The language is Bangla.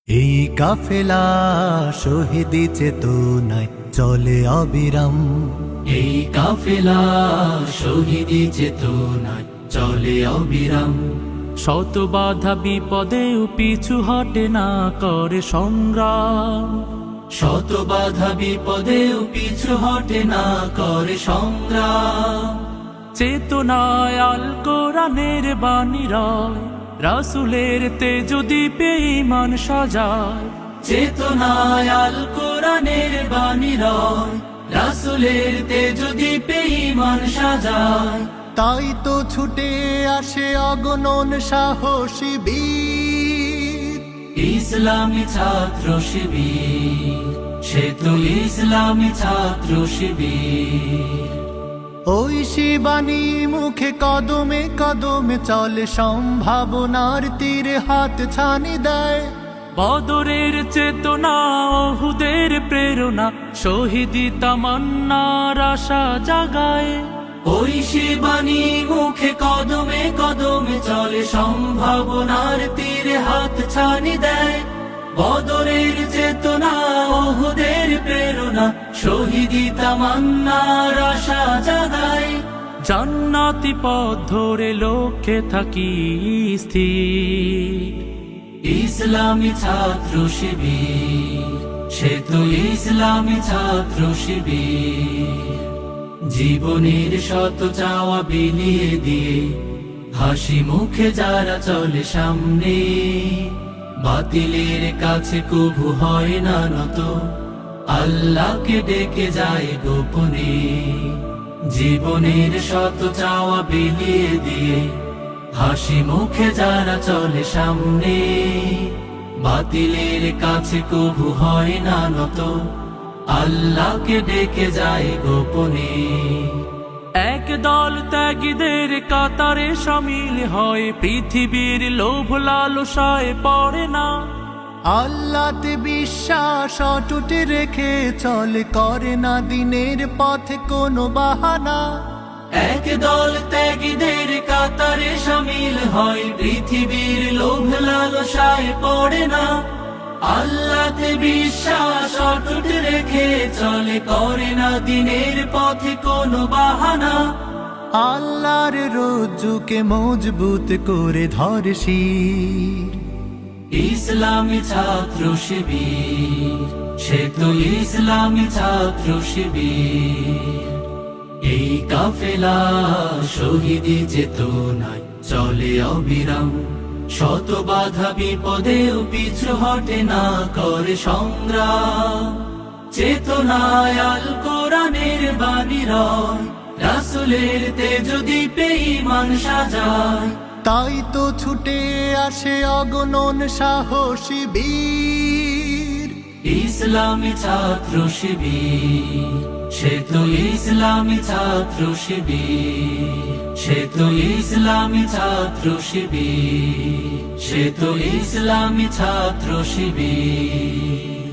এই কাফেলা শহীদি চেতনায় চলে অবিরাম। এই কাফেলা শহীদি চেতনায় চলে অবিরাম। শত বাধা বিপদেও পিছু হটে না করে সংগ্রাম। শত বাধা বিপদেও পিছু হটে না করে সংগ্রাম। চেতনায় আল কোরআনের বাণী রয়, রাসূলের তেজ দীপে ঈমান সাজায়। চেতনায় আল কোরআনের বাণী রয়, রাসূলের তেজ দীপে ঈমান সাজায়। তাই তো ছুটে আসে অগণন সাহসী বীর, ইসলামী ছাত্র শিবির। সে তো ইসলামী ছাত্র শিবির। ওই শিবানী মুখে কদমে কদমে চলে, সম্ভাবনার তীরে হাত ছানি দেয়। বদরের চেতনা, ওহুদের প্রেরণা, শহীদি তামান্নার আশা জাগায়। ওই শিবানী মুখে কদমে কদমে চলে, সম্ভাবনার তীরে হাত ছানি দেয়। বদরের চেতনা, ওহুদের প্রেরণা, শহীদি তামান্নার আশা জাগায়। জান্নাতি পথ ধরে লক্ষ্যে থাকি স্থির, ইসলামী ছাত্র শিবির। সে তো ইসলামী ছাত্র শিবির। জীবনের শত চাওয়া বিলিয়ে দিয়ে হাসি মুখে যারা চলে সামনে, বাতিলের কাছে কভু হয় না নত, আল্লাহকে ডেকে যায় গোপনে। জীবনের শত চাওয়া বিলিয়ে দিয়ে হাসি মুখে যারা চলে সামনে, বাতিলের কাছে কভু হয় না নত, আল্লাহকে ডেকে যায় গোপনে। এক দল ত্যাগীদের কাতারে শামিল হয়, পৃথিবীর লোভ লালসায় পড়ে না। আল্লাহতে বিশ্বাস অটুট রেখে চলে, করে না দিনের পথে কোনো বাহানা। এক দল ত্যাগীদের কাতারে শামিল হয়, পৃথিবীর লোভ লালসায় পড়ে না। আল্লাহতে বিশ্বাস অটুট রেখে চলে, করে না দিনের পথে কোনো বাহানা। আল্লাহর রজ্জুকে মজবুত করে ধরে শির, ইসলামী ছাত্র শিবির। সে তো ইসলামী ছাত্র শিবির। এই কাফেলা শহীদি চেতনায় চলে অবিরাম। শত বাধা বিপদেও পিছু হটে না করে সংগ্রাম। চেতনায় আল কোরআনের বাণী রয়, রাসূলের তেজ দীপে ঈমান সাজায়। তাই তো ছুটে আসে অগণন সাহসী বীর, ইসলামী ছাত্র শিবির। সে তো ইসলামী ছাত্র শিবির। সে তো ইসলামী ছাত্র শিবির। সে তো ইসলামী ছাত্র শিবির।